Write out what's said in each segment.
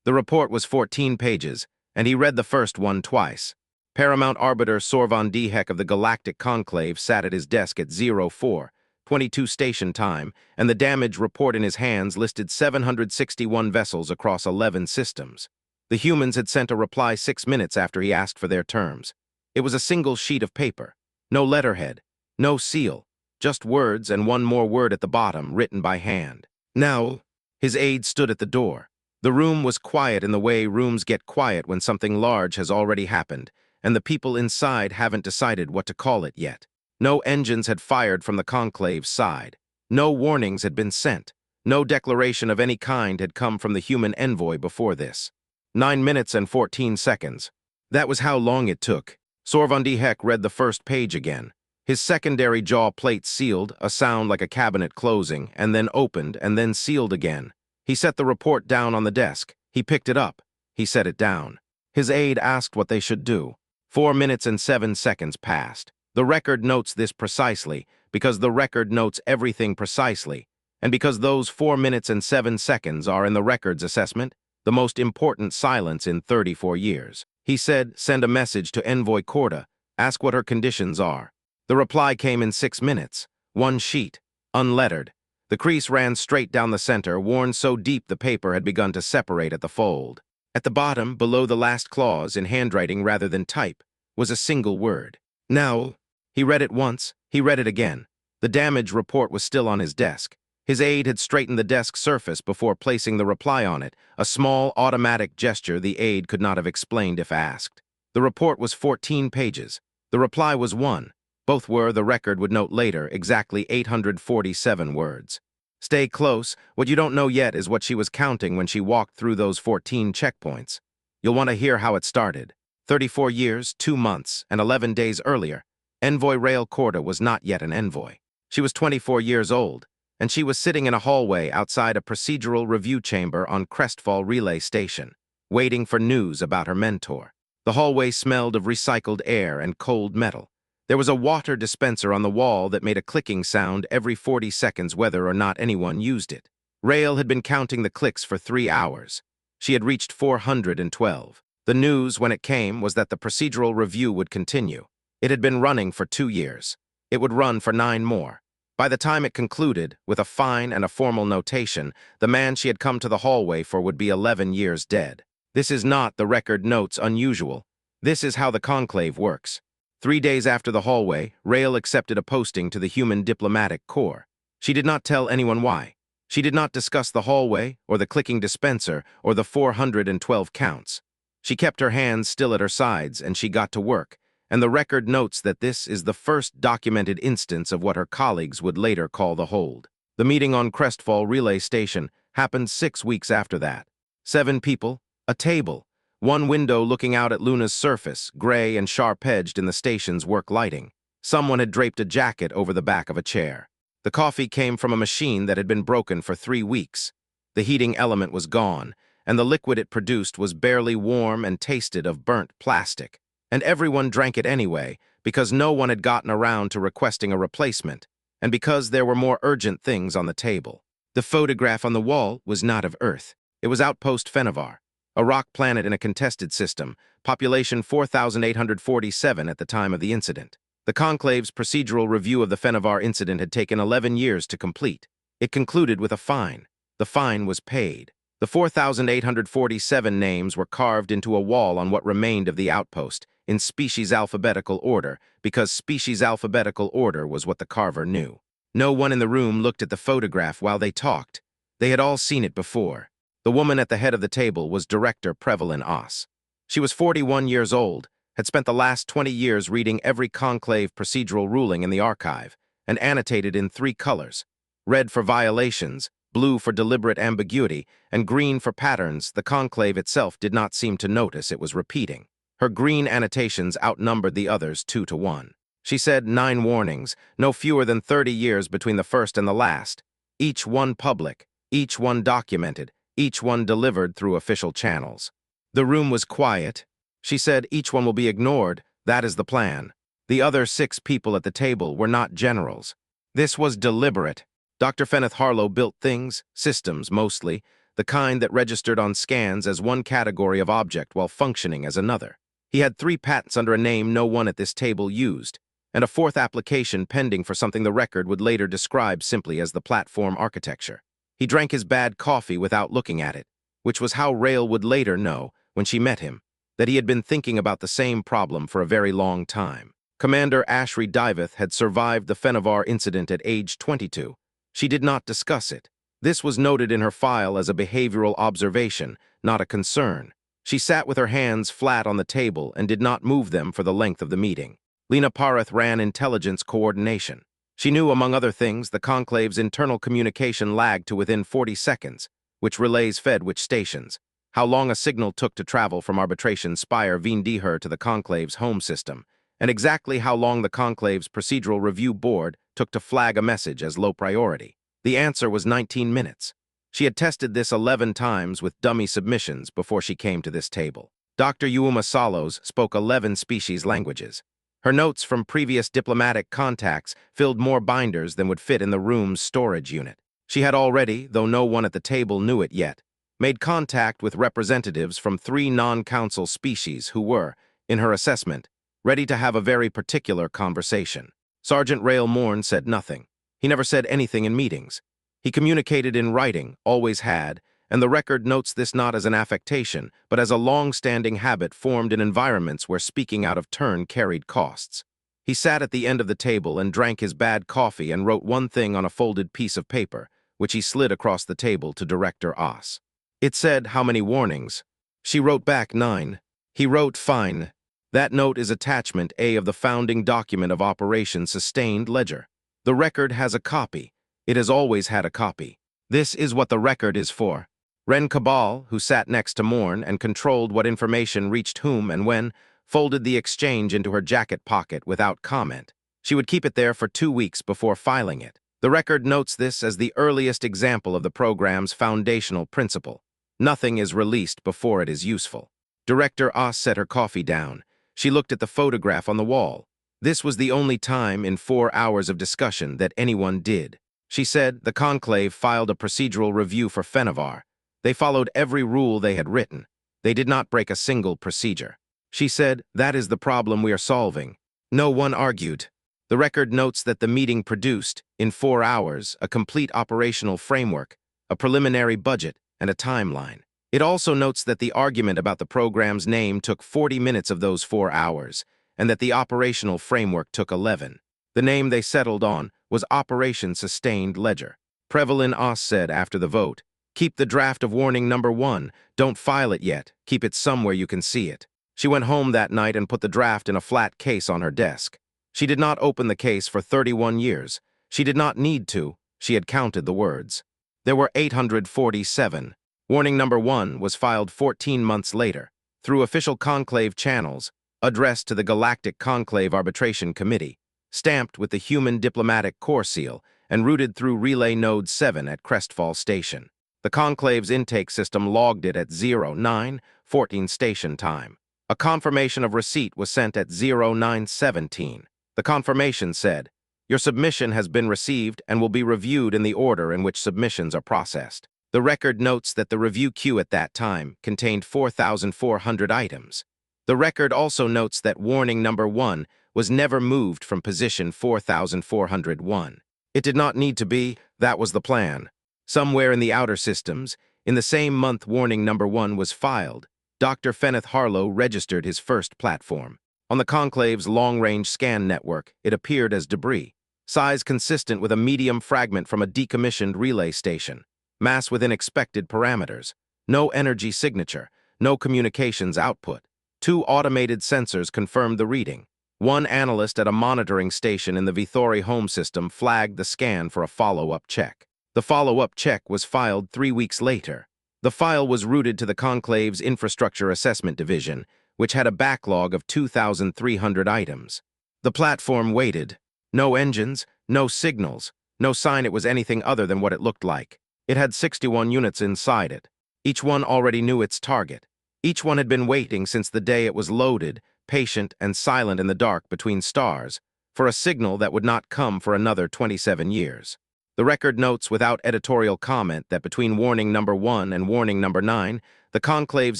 The report was 14 pages, and he read the first one twice. Paramount Arbiter Sor von Dieheck of the Galactic Conclave sat at his desk at 04:22 station time, and the damage report in his hands listed 761 vessels across 11 systems. The humans had sent a reply 6 minutes after he asked for their terms. It was a single sheet of paper. No letterhead, no seal, just words and one more word at the bottom, written by hand. Now, his aide stood at the door. The room was quiet in the way rooms get quiet when something large has already happened, and the people inside haven't decided what to call it yet. No engines had fired from the conclave's side. No warnings had been sent. No declaration of any kind had come from the human envoy before this. 9 minutes and 14 seconds. That was how long it took. Sor von Dieheck read the first page again. His secondary jaw plate sealed, a sound like a cabinet closing, and then opened, and then sealed again. He set the report down on the desk. He picked it up. He set it down. His aide asked what they should do. 4 minutes and 7 seconds passed. The record notes this precisely, because the record notes everything precisely, and because those 4 minutes and 7 seconds are in the records assessment, the most important silence in 34 years. He said, "Send a message to Envoy Corda. Ask what her conditions are." The reply came in 6 minutes. One sheet, unlettered. The crease ran straight down the center, worn so deep the paper had begun to separate at the fold. At the bottom, below the last clause, in handwriting rather than type, was a single word. Now, he read it once, he read it again. The damage report was still on his desk. His aide had straightened the desk surface before placing the reply on it, a small, automatic gesture the aide could not have explained if asked. The report was 14 pages. The reply was 1. Both were, the record would note later, exactly 847 words. Stay close. What you don't know yet is what she was counting when she walked through those 14 checkpoints. You'll want to hear how it started. 34 years, 2 months, and 11 days earlier, Envoy Rael Corda was not yet an envoy. She was 24 years old, and she was sitting in a hallway outside a procedural review chamber on Crestfall Relay Station, waiting for news about her mentor. The hallway smelled of recycled air and cold metal. There was a water dispenser on the wall that made a clicking sound every 40 seconds whether or not anyone used it. Rael had been counting the clicks for 3 hours. She had reached 412. The news, when it came, was that the procedural review would continue. It had been running for 2 years. It would run for 9 more. By the time it concluded, with a fine and a formal notation, the man she had come to the hallway for would be 11 years dead. This is not, the record notes, unusual. This is how the conclave works. 3 days after the hallway, Rael accepted a posting to the Human Diplomatic Corps. She did not tell anyone why. She did not discuss the hallway, or the clicking dispenser, or the 412 counts. She kept her hands still at her sides, and she got to work, and the record notes that this is the first documented instance of what her colleagues would later call the hold. The meeting on Crestfall Relay Station happened 6 weeks after that. 7 people, a table, one window looking out at Luna's surface, gray and sharp-edged in the station's work lighting. Someone had draped a jacket over the back of a chair. The coffee came from a machine that had been broken for 3 weeks. The heating element was gone, and the liquid it produced was barely warm and tasted of burnt plastic. And everyone drank it anyway, because no one had gotten around to requesting a replacement, and because there were more urgent things on the table. The photograph on the wall was not of Earth. It was Outpost Fennevar, a rock planet in a contested system, population 4,847 at the time of the incident. The Conclave's procedural review of the Fennevar incident had taken 11 years to complete. It concluded with a fine. The fine was paid. The 4,847 names were carved into a wall on what remained of the outpost, in species alphabetical order, because species alphabetical order was what the carver knew. No one in the room looked at the photograph while they talked. They had all seen it before. The woman at the head of the table was Director Prevelin Oss. She was 41 years old, had spent the last 20 years reading every conclave procedural ruling in the archive, and annotated in 3 colors: red for violations, blue for deliberate ambiguity, and green for patterns the conclave itself did not seem to notice it was repeating. Her green annotations outnumbered the others 2 to 1. She said 9 warnings, no fewer than 30 years between the first and the last, each one public, each one documented, each one delivered through official channels. The room was quiet. She said each one will be ignored, that is the plan. The other 6 people at the table were not generals. This was deliberate. Dr. Feneth Harlow built things, systems mostly, the kind that registered on scans as one category of object while functioning as another. He had 3 patents under a name no one at this table used, and a 4th application pending for something the record would later describe simply as the platform architecture. He drank his bad coffee without looking at it, which was how Rail would later know, when she met him, that he had been thinking about the same problem for a very long time. Commander Ashri Diveth had survived the Fenavar incident at age 22. She did not discuss it. This was noted in her file as a behavioral observation, not a concern. She sat with her hands flat on the table and did not move them for the length of the meeting. Lena Parath ran intelligence coordination. She knew, among other things, the conclave's internal communication lagged to within 40 seconds, which relays fed which stations, how long a signal took to travel from arbitration Spire Vindihur to the conclave's home system, and exactly how long the conclave's procedural review board took to flag a message as low priority. The answer was 19 minutes. She had tested this 11 times with dummy submissions before she came to this table. Dr. Yuuma Salos spoke 11 species languages. Her notes from previous diplomatic contacts filled more binders than would fit in the room's storage unit. She had already, though no one at the table knew it yet, made contact with representatives from 3 non-council species who were, in her assessment, ready to have a very particular conversation. Sergeant Rail Morn said nothing. He never said anything in meetings. He communicated in writing, always had, and the record notes this not as an affectation, but as a long-standing habit formed in environments where speaking out of turn carried costs. He sat at the end of the table and drank his bad coffee and wrote one thing on a folded piece of paper, which he slid across the table to Director Oss. It said, "How many warnings?" She wrote back 9. He wrote, "Fine." That note is attachment A of the founding document of Operation Sustained Ledger. The record has a copy. It has always had a copy. This is what the record is for. Ren Cabal, who sat next to Morn and controlled what information reached whom and when, folded the exchange into her jacket pocket without comment. She would keep it there for 2 weeks before filing it. The record notes this as the earliest example of the program's foundational principle. Nothing is released before it is useful. Director Oss set her coffee down. She looked at the photograph on the wall. This was the only time in 4 hours of discussion that anyone did. She said the conclave filed a procedural review for Fenavar. They followed every rule they had written. They did not break a single procedure. She said, "That is the problem we are solving." No one argued. The record notes that the meeting produced, in 4 hours, a complete operational framework, a preliminary budget, and a timeline. It also notes that the argument about the program's name took 40 minutes of those 4 hours, and that the operational framework took 11. The name they settled on was Operation Sustained Ledger. Prevalin Oss said after the vote, "Keep the draft of warning number 1. Don't file it yet. Keep it somewhere you can see it." She went home that night and put the draft in a flat case on her desk. She did not open the case for 31 years. She did not need to. She had counted the words. There were 847. Warning number 1 was filed 14 months later, through official conclave channels, addressed to the Galactic Conclave Arbitration Committee, stamped with the Human Diplomatic Corps seal, and routed through Relay Node 7 at Crestfall Station. The conclave's intake system logged it at 09:14 station time. A confirmation of receipt was sent at 09:17. The confirmation said, "Your submission has been received and will be reviewed in the order in which submissions are processed." The record notes that the review queue at that time contained 4,400 items. The record also notes that warning number 1 was never moved from position 4,401. It did not need to be. That was the plan. Somewhere in the outer systems, in the same month warning number 1 was filed, Dr. Feneth Harlow registered his first platform. On the conclave's long-range scan network, it appeared as debris, size consistent with a medium fragment from a decommissioned relay station, mass within expected parameters, no energy signature, no communications output. 2 automated sensors confirmed the reading. 1 analyst at a monitoring station in the Vithori home system flagged the scan for a follow-up check. The follow-up check was filed 3 weeks later. The file was routed to the conclave's Infrastructure Assessment Division, which had a backlog of 2,300 items. The platform waited. No engines, no signals, no sign it was anything other than what it looked like. It had 61 units inside it. Each one already knew its target. Each one had been waiting since the day it was loaded, patient and silent in the dark between stars, for a signal that would not come for another 27 years. The record notes without editorial comment that between warning number 1 and warning number 9, the conclave's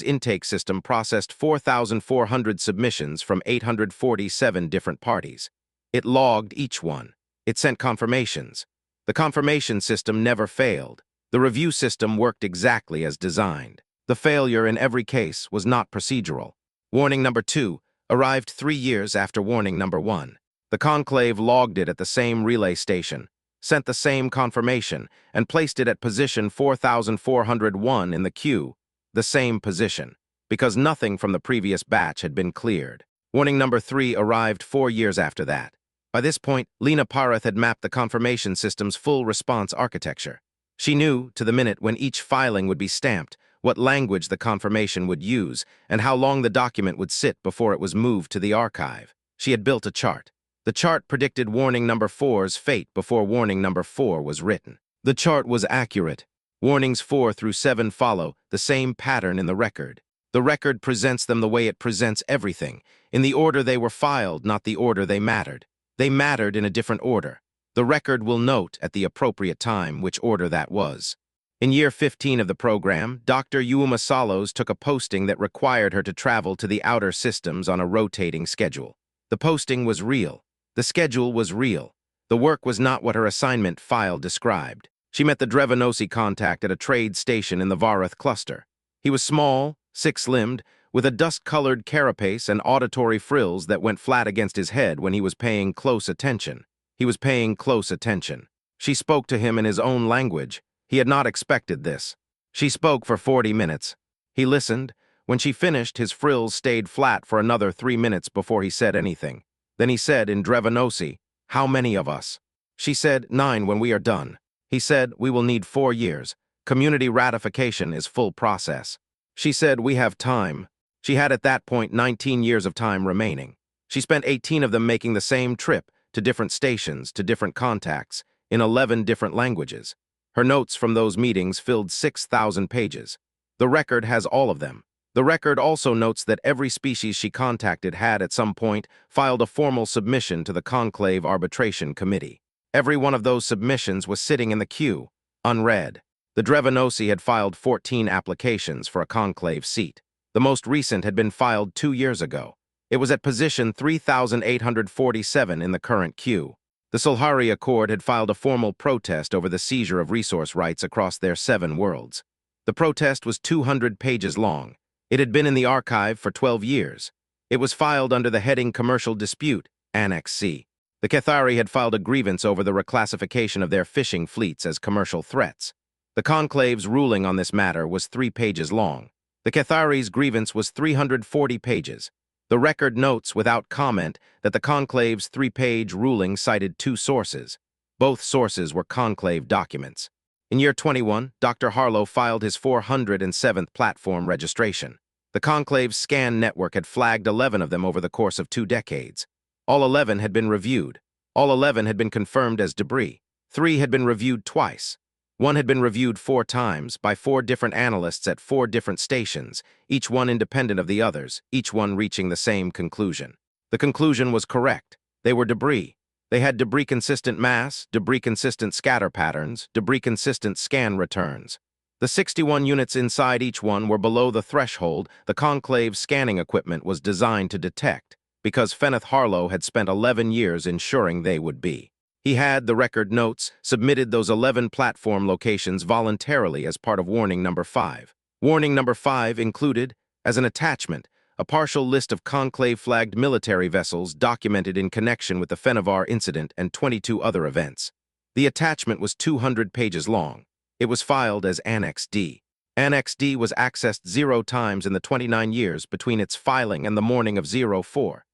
intake system processed 4,400 submissions from 847 different parties. It logged each one. It sent confirmations. The confirmation system never failed. The review system worked exactly as designed. The failure in every case was not procedural. Warning number 2 arrived 3 years after warning number 1. The conclave logged it at the same relay station, sent the same confirmation, and placed it at position 4401 in the queue, the same position, because nothing from the previous batch had been cleared. Warning number 3 arrived 4 years after that. By this point, Lena Parath had mapped the confirmation system's full response architecture. She knew, to the minute when each filing would be stamped, what language the confirmation would use, and how long the document would sit before it was moved to the archive. She had built a chart. The chart predicted warning number 4's fate before warning number 4 was written. The chart was accurate. Warnings 4 through 7 follow the same pattern in the record. The record presents them the way it presents everything, in the order they were filed, not the order they mattered. They mattered in a different order. The record will note at the appropriate time which order that was. In year 15 of the program, Dr. Yuma Salos took a posting that required her to travel to the outer systems on a rotating schedule. The posting was real. The schedule was real. The work was not what her assignment file described. She met the Drevenosi contact at a trade station in the Varath cluster. He was small, sick-limbed, with a dust-colored carapace and auditory frills that went flat against his head when he was paying close attention. He was paying close attention. She spoke to him in his own language. He had not expected this. She spoke for 40 minutes. He listened. When she finished, his frills stayed flat for another 3 minutes before he said anything. Then he said in Drevenosi, "How many of us?" She said, 9 when we are done. He said, "We will need 4 years. Community ratification is full process." She said, "We have time." She had at that point 19 years of time remaining. She spent 18 of them making the same trip to different stations, to different contacts, in 11 different languages. Her notes from those meetings filled 6,000 pages. The record has all of them. The record also notes that every species she contacted had, at some point, filed a formal submission to the Conclave Arbitration Committee. Every one of those submissions was sitting in the queue, unread. The Drevenosi had filed 14 applications for a conclave seat. The most recent had been filed 2 years ago. It was at position 3,847 in the current queue. The Sulhari Accord had filed a formal protest over the seizure of resource rights across their 7 worlds. The protest was 200 pages long. It had been in the archive for 12 years. It was filed under the heading Commercial Dispute, Annex C. The Cathari had filed a grievance over the reclassification of their fishing fleets as commercial threats. The conclave's ruling on this matter was 3 pages long. The Cathari's grievance was 340 pages. The record notes without comment that the conclave's 3-page ruling cited 2 sources. Both sources were conclave documents. In year 21, Dr. Harlow filed his 407th platform registration. The conclave's scan network had flagged 11 of them over the course of 2 decades. All 11 had been reviewed. All 11 had been confirmed as debris. 3 had been reviewed twice. 1 had been reviewed 4 times by 4 different analysts at 4 different stations, each one independent of the others, each one reaching the same conclusion. The conclusion was correct. They were debris. They had debris-consistent mass, debris-consistent scatter patterns, debris-consistent scan returns. The 61 units inside each one were below the threshold the conclave scanning equipment was designed to detect, because Feneth Harlow had spent 11 years ensuring they would be. He had, the record notes, submitted those 11 platform locations voluntarily as part of warning number 5. Warning number 5 included, as an attachment, a partial list of conclave-flagged military vessels documented in connection with the Fenivar incident and 22 other events. The attachment was 200 pages long. It was filed as Annex D. Annex D was accessed 0 times in the 29 years between its filing and the morning of 0400.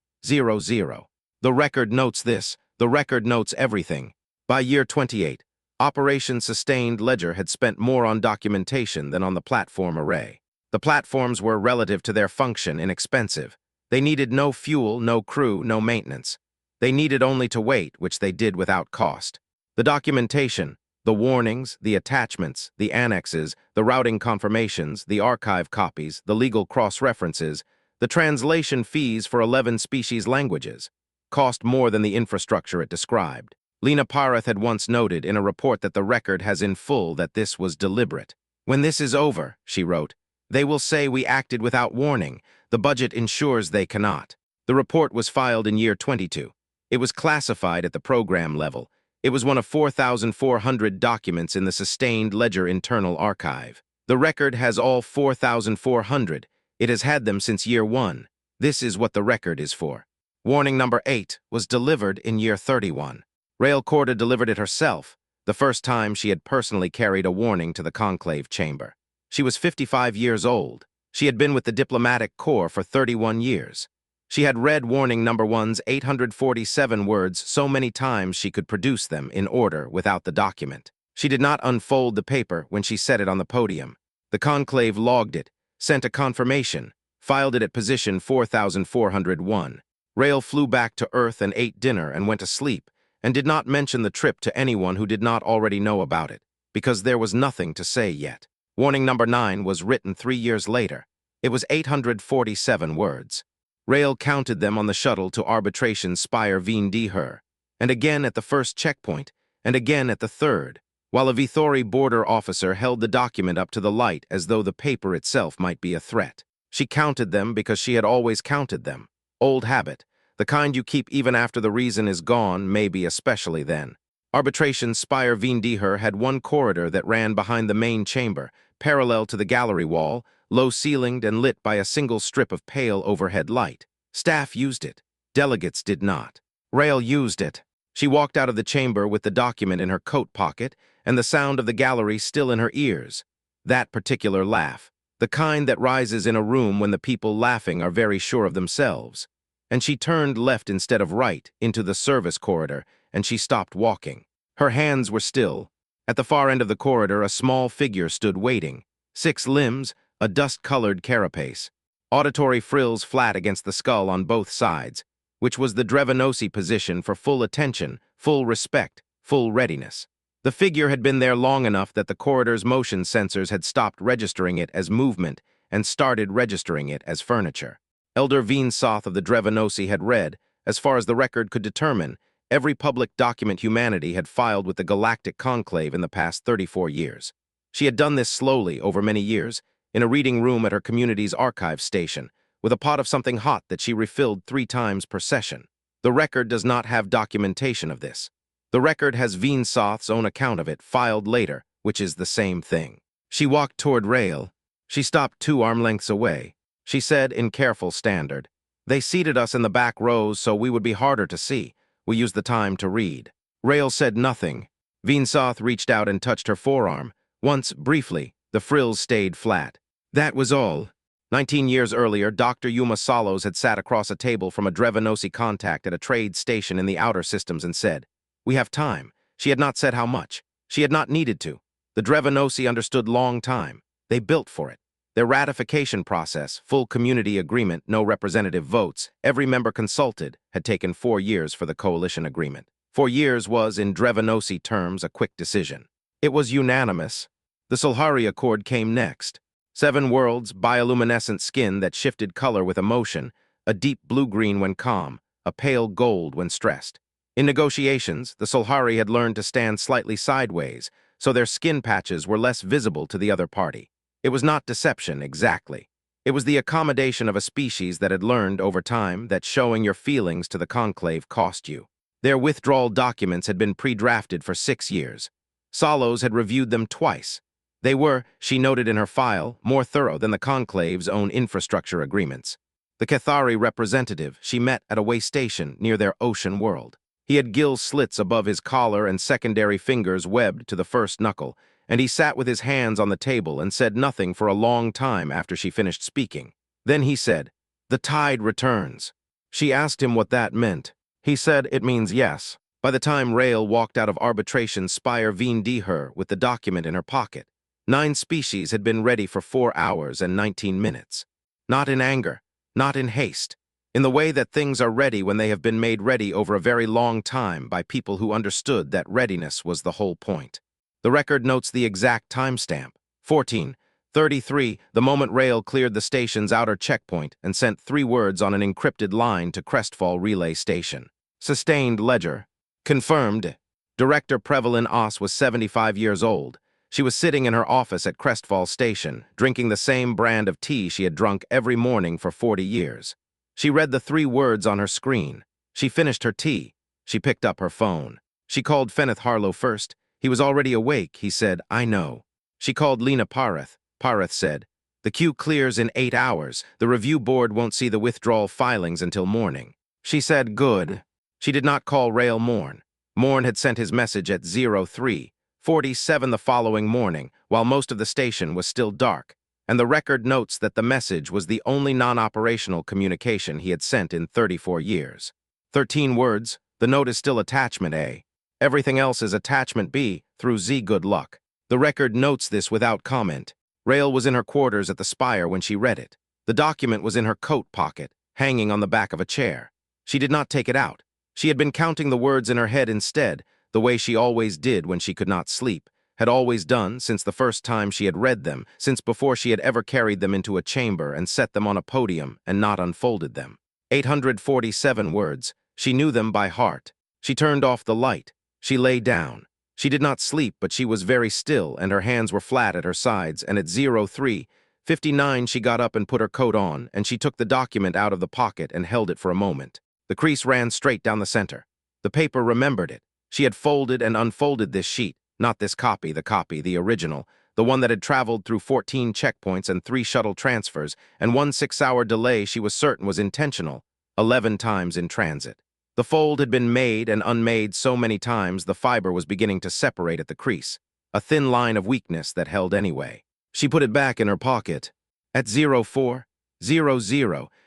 The record notes this. The record notes everything. By year 28, Operation Sustained Ledger had spent more on documentation than on the platform array. The platforms were, relative to their function, inexpensive. They needed no fuel, no crew, no maintenance. They needed only to wait, which they did without cost. The documentation, the warnings, the attachments, the annexes, the routing confirmations, the archive copies, the legal cross-references, the translation fees for 11 species languages, cost more than the infrastructure it described. Lena Parath had once noted in a report that the record has in full that this was deliberate. "When this is over," she wrote, "they will say we acted without warning. The budget ensures they cannot." The report was filed in year 22. It was classified at the program level. It was one of 4,400 documents in the sustained Ledger Internal Archive. The record has all 4,400. It has had them since year 1. This is what the record is for. Warning number 8 was delivered in year 31. Rael Corda delivered it herself, the first time she had personally carried a warning to the conclave chamber. She was 55 years old. She had been with the diplomatic corps for 31 years. She had read warning number 1's 847 words so many times she could produce them in order without the document. She did not unfold the paper when she set it on the podium. The conclave logged it, sent a confirmation, filed it at position 4401. Rael flew back to Earth and ate dinner and went to sleep, and did not mention the trip to anyone who did not already know about it, because there was nothing to say yet. Warning number 9 was written 3 years later. It was 847 words. Rael counted them on the shuttle to arbitration Spire Veen Deher, and again at the first checkpoint, and again at the third, while a Vithori border officer held the document up to the light as though the paper itself might be a threat. She counted them because she had always counted them. Old habit, the kind you keep even after the reason is gone, maybe especially then. Arbitration Spire Veen Deher had one corridor that ran behind the main chamber, parallel to the gallery wall, low-ceilinged and lit by a single strip of pale overhead light. Staff used it. Delegates did not. Rael used it. She walked out of the chamber with the document in her coat pocket and the sound of the gallery still in her ears. That particular laugh, the kind that rises in a room when the people laughing are very sure of themselves. And she turned left instead of right into the service corridor, and she stopped walking. Her hands were still. At the far end of the corridor, a small figure stood waiting. 6 limbs, a dust-colored carapace. Auditory frills flat against the skull on both sides, which was the Drevenosi position for full attention, full respect, full readiness. The figure had been there long enough that the corridor's motion sensors had stopped registering it as movement and started registering it as furniture. Elder Veen Soth of the Drevenosi had read, as far as the record could determine, every public document humanity had filed with the Galactic Conclave in the past 34 years. She had done this slowly over many years, in a reading room at her community's archive station, with a pot of something hot that she refilled 3 times per session. The record does not have documentation of this. The record has Veen Soth's own account of it, filed later, which is the same thing. She walked toward Rael. She stopped 2 arm lengths away. She said in careful standard, "They seated us in the back rows so we would be harder to see. We used the time to read." Rael said nothing. Veen Soth reached out and touched her forearm. Once, briefly, the frills stayed flat. That was all. 19 years earlier, Dr. Yuma Salos had sat across a table from a Drevenosi contact at a trade station in the outer systems and said, "We have time." She had not said how much. She had not needed to. The Drevenosi understood long time. They built for it. Their ratification process, full community agreement, no representative votes, every member consulted, had taken 4 years for the coalition agreement. 4 years was, in Drevenosi terms, a quick decision. It was unanimous. The Solhari Accord came next. 7 worlds, bioluminescent skin that shifted color with emotion, a deep blue-green when calm, a pale gold when stressed. In negotiations, the Solhari had learned to stand slightly sideways, so their skin patches were less visible to the other party. It was not deception, exactly. It was the accommodation of a species that had learned over time that showing your feelings to the conclave cost you. Their withdrawal documents had been pre-drafted for 6 years. Salos had reviewed them twice. They were, she noted in her file, more thorough than the conclave's own infrastructure agreements. The Cathari representative she met at a way station near their ocean world. He had gill slits above his collar and secondary fingers webbed to the first knuckle, and he sat with his hands on the table and said nothing for a long time after she finished speaking. Then he said, "The tide returns." She asked him what that meant. He said, "It means yes." By the time Rael walked out of arbitration Spire Veen Deher with the document in her pocket, 9 species had been ready for 4 hours and 19 minutes. Not in anger, not in haste, in the way that things are ready when they have been made ready over a very long time by people who understood that readiness was the whole point. The record notes the exact timestamp, 14:33, the moment Rael cleared the station's outer checkpoint and sent 3 words on an encrypted line to Crestfall Relay Station. Sustained Ledger. Confirmed. Director Prevalin Oss was 75 years old. She was sitting in her office at Crestfall Station, drinking the same brand of tea she had drunk every morning for 40 years. She read the 3 words on her screen. She finished her tea. She picked up her phone. She called Feneth Harlow first. He was already awake. He said, "I know." She called Lena Pareth. Pareth said, "The queue clears in 8 hours. The review board won't see the withdrawal filings until morning." She said, "Good." She did not call Rail Morn. Morn had sent his message at 03:47 the following morning, while most of the station was still dark, and the record notes that the message was the only non-operational communication he had sent in 34 years. 13 words, the note is still attachment A. Everything else is attachment B, through Z good luck. The record notes this without comment. Rail was in her quarters at the Spire when she read it. The document was in her coat pocket, hanging on the back of a chair. She did not take it out. She had been counting the words in her head instead, the way she always did when she could not sleep, had always done since the first time she had read them, since before she had ever carried them into a chamber and set them on a podium and not unfolded them. 847 words. She knew them by heart. She turned off the light. She lay down. She did not sleep, but she was very still, and her hands were flat at her sides, and at 03:59 she got up and put her coat on, and she took the document out of the pocket and held it for a moment. The crease ran straight down the center. The paper remembered it. She had folded and unfolded this sheet, not this copy, the original, the one that had traveled through 14 checkpoints and 3 shuttle transfers, and 1 6-hour delay she was certain was intentional, 11 times in transit. The fold had been made and unmade so many times the fiber was beginning to separate at the crease, a thin line of weakness that held anyway. She put it back in her pocket. At 04:00,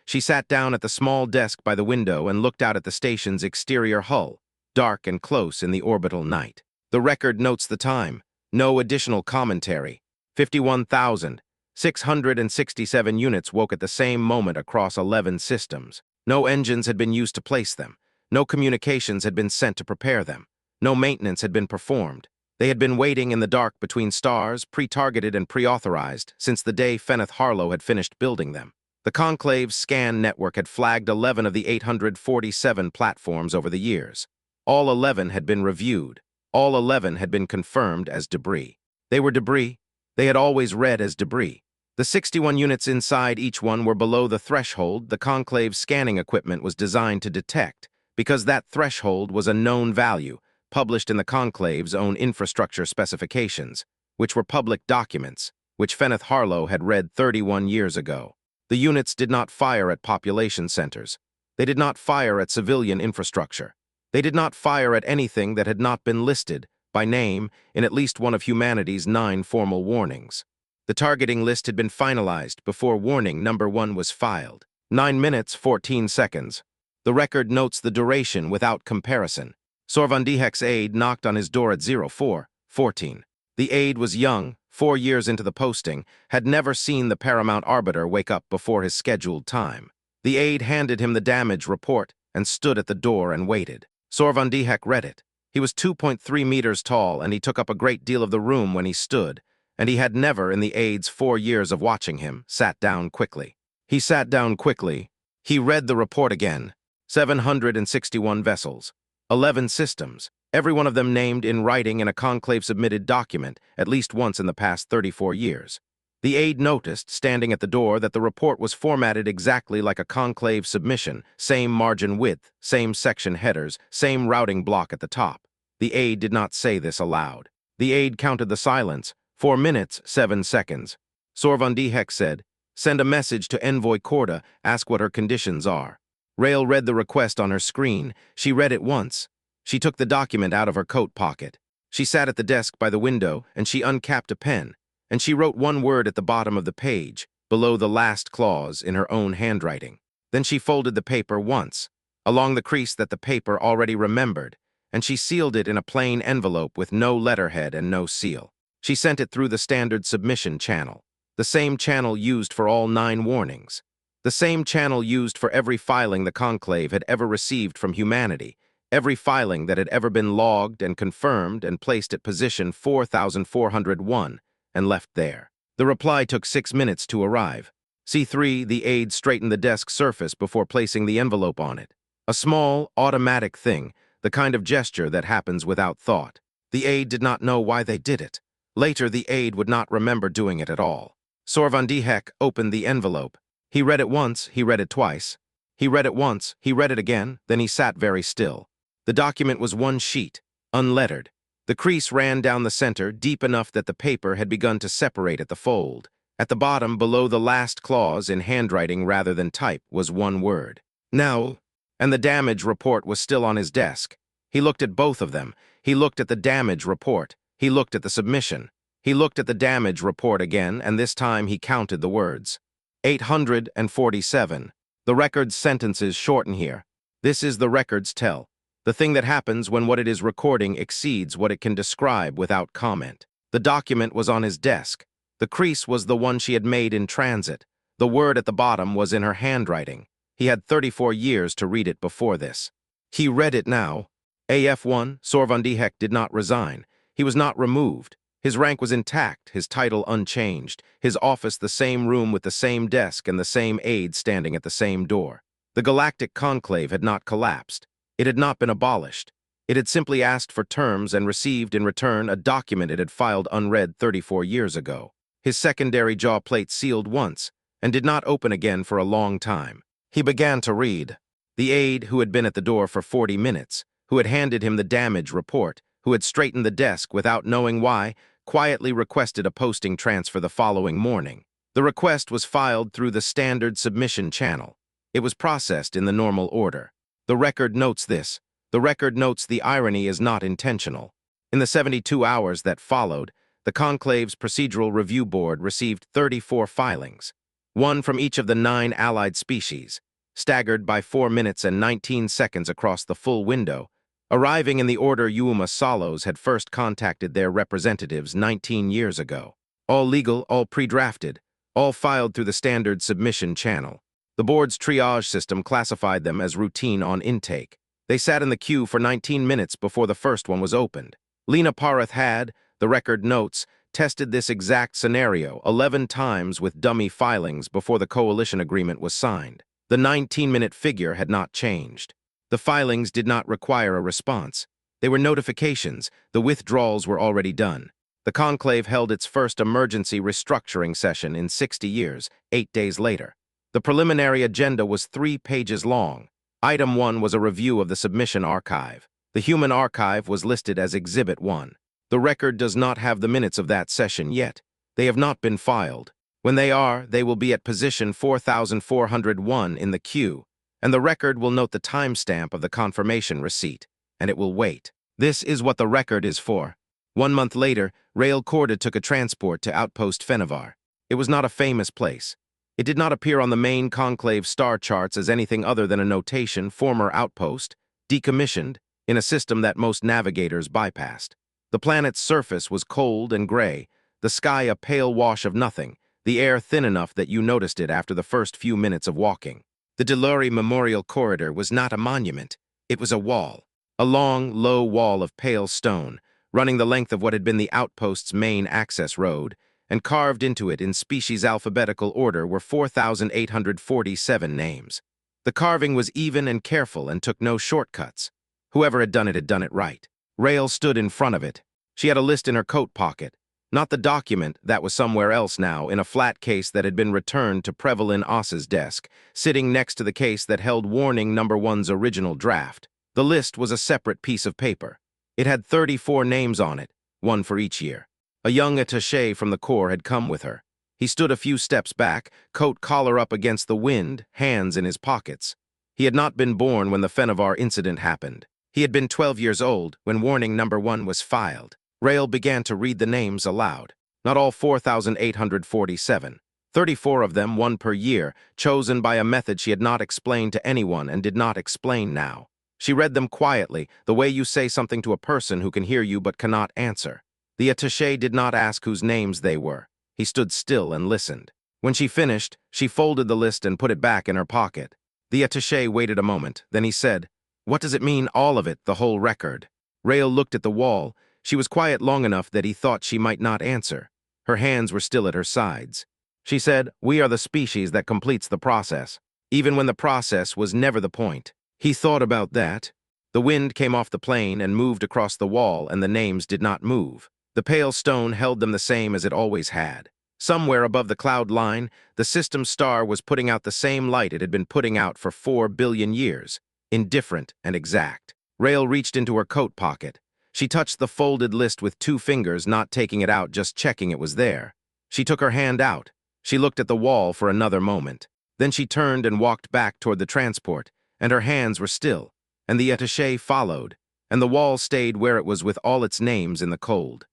she sat down at the small desk by the window and looked out at the station's exterior hull, dark and close in the orbital night. The record notes the time. No additional commentary. 51,667 units woke at the same moment across 11 systems. No engines had been used to place them. No communications had been sent to prepare them. No maintenance had been performed. They had been waiting in the dark between stars, pre-targeted and pre-authorized, since the day Feneth Harlow had finished building them. The Conclave's scan network had flagged 11 of the 847 platforms over the years. All 11 had been reviewed. All 11 had been confirmed as debris. They were debris. They had always read as debris. The 61 units inside each one were below the threshold the Conclave's scanning equipment was designed to detect, because that threshold was a known value, published in the Conclave's own infrastructure specifications, which were public documents, which Feneth Harlow had read 31 years ago. The units did not fire at population centers. They did not fire at civilian infrastructure. They did not fire at anything that had not been listed, by name, in at least one of humanity's 9 formal warnings. The targeting list had been finalized before warning number 1 was filed. 9 minutes, 14 seconds. The record notes the duration without comparison. Sorvandihek's aide knocked on his door at 04:14. The aide was young, 4 years into the posting, had never seen the Paramount Arbiter wake up before his scheduled time. The aide handed him the damage report and stood at the door and waited. Sorvandihek read it. He was 2.3 meters tall, and he took up a great deal of the room when he stood, and he had never, in the aide's 4 years of watching him, sat down quickly. He sat down quickly. He read the report again. 761 vessels. 11 systems, every one of them named in writing in a Conclave-submitted document at least once in the past 34 years. The aide noticed, standing at the door, that the report was formatted exactly like a Conclave submission, same margin width, same section headers, same routing block at the top. The aide did not say this aloud. The aide counted the silence, 4 minutes, 7 seconds. Sorvandihek said, "Send a message to Envoy Corda, ask what her conditions are." Rail read the request on her screen. She read it once. She took the document out of her coat pocket. She sat at the desk by the window, and she uncapped a pen, and she wrote 1 word at the bottom of the page, below the last clause, in her own handwriting. Then she folded the paper once, along the crease that the paper already remembered, and she sealed it in a plain envelope with no letterhead and no seal. She sent it through the standard submission channel, the same channel used for all 9 warnings. The same channel used for every filing the Conclave had ever received from humanity, every filing that had ever been logged and confirmed and placed at position 4401 and left there. The reply took 6 minutes to arrive. C3, the aide straightened the desk surface before placing the envelope on it. A small, automatic thing, the kind of gesture that happens without thought. The aide did not know why they did it. Later, the aide would not remember doing it at all. Sor van die Hek opened the envelope. He read it once, he read it twice. He read it once, he read it again, then he sat very still. The document was one sheet, unlettered. The crease ran down the center, deep enough that the paper had begun to separate at the fold. At the bottom, below the last clause, in handwriting rather than type, was one word. Now, and the damage report was still on his desk. He looked at both of them. He looked at the damage report. He looked at the submission. He looked at the damage report again, and this time he counted the words. 847. The record's sentences shorten here. This is the record's tell. The thing that happens when what it is recording exceeds what it can describe without comment. The document was on his desk. The crease was the one she had made in transit. The word at the bottom was in her handwriting. He had 34 years to read it before this. He read it now. AF1, Sor van die Hek did not resign. He was not removed. His rank was intact, his title unchanged, his office the same room with the same desk and the same aide standing at the same door. The galactic conclave had not collapsed. It had not been abolished. It had simply asked for terms and received in return a document it had filed unread 34 years ago. His secondary jaw plate sealed once and did not open again for a long time. He began to read. The aide, who had been at the door for 40 minutes, who had handed him the damage report, who had straightened the desk without knowing why, quietly requested a posting transfer the following morning. The request was filed through the standard submission channel. It was processed in the normal order. The record notes this. The record notes the irony is not intentional. In the 72 hours that followed, the conclave's procedural review board received 34 filings, one from each of the 9 allied species, staggered by 4 minutes and 19 seconds across the full window. Arriving in the order Uuma Salos had first contacted their representatives 19 years ago. All legal, all pre-drafted, all filed through the standard submission channel. The board's triage system classified them as routine on intake. They sat in the queue for 19 minutes before the first one was opened. Lena Parath had, the record notes, tested this exact scenario 11 times with dummy filings before the coalition agreement was signed. The 19-minute figure had not changed. The filings did not require a response. They were notifications. The withdrawals were already done. The conclave held its first emergency restructuring session in 60 years, 8 days later. The preliminary agenda was 3 pages long. Item 1 was a review of the submission archive. The human archive was listed as Exhibit 1. The record does not have the minutes of that session yet. They have not been filed. When they are, they will be at position 4401 in the queue, and the record will note the timestamp of the confirmation receipt, and it will wait. This is what the record is for. 1 month later, Rail Corda took a transport to Outpost Fenivar. It was not a famous place. It did not appear on the main conclave star charts as anything other than a notation, former outpost, decommissioned, in a system that most navigators bypassed. The planet's surface was cold and gray, the sky a pale wash of nothing, the air thin enough that you noticed it after the first few minutes of walking. The Delori Memorial Corridor was not a monument, it was a wall. A long, low wall of pale stone, running the length of what had been the outpost's main access road, and carved into it in species alphabetical order were 4,847 names. The carving was even and careful and took no shortcuts. Whoever had done it right. Rail stood in front of it. She had a list in her coat pocket. Not the document, that was somewhere else now, in a flat case that had been returned to Prevalin Os's desk, sitting next to the case that held Warning No. 1's original draft. The list was a separate piece of paper. It had 34 names on it, 1 for each year. A young attaché from the Corps had come with her. He stood a few steps back, coat collar up against the wind, hands in his pockets. He had not been born when the Fenivar incident happened. He had been 12 years old when Warning No. 1 was filed. Rail began to read the names aloud. Not all 4,847. 34 of them, 1 per year, chosen by a method she had not explained to anyone and did not explain now. She read them quietly, the way you say something to a person who can hear you but cannot answer. The attaché did not ask whose names they were. He stood still and listened. When she finished, she folded the list and put it back in her pocket. The attaché waited a moment, then he said, "What does it mean, all of it, the whole record?" Rail looked at the wall. She was quiet long enough that he thought she might not answer. Her hands were still at her sides. She said, "We are the species that completes the process, even when the process was never the point." He thought about that. The wind came off the plane and moved across the wall, and the names did not move. The pale stone held them the same as it always had. Somewhere above the cloud line, the system's star was putting out the same light it had been putting out for 4 billion years, indifferent and exact. Rail reached into her coat pocket. She touched the folded list with 2 fingers, not taking it out, just checking it was there. She took her hand out. She looked at the wall for another moment. Then she turned and walked back toward the transport, and her hands were still, and the attaché followed, and the wall stayed where it was with all its names in the cold.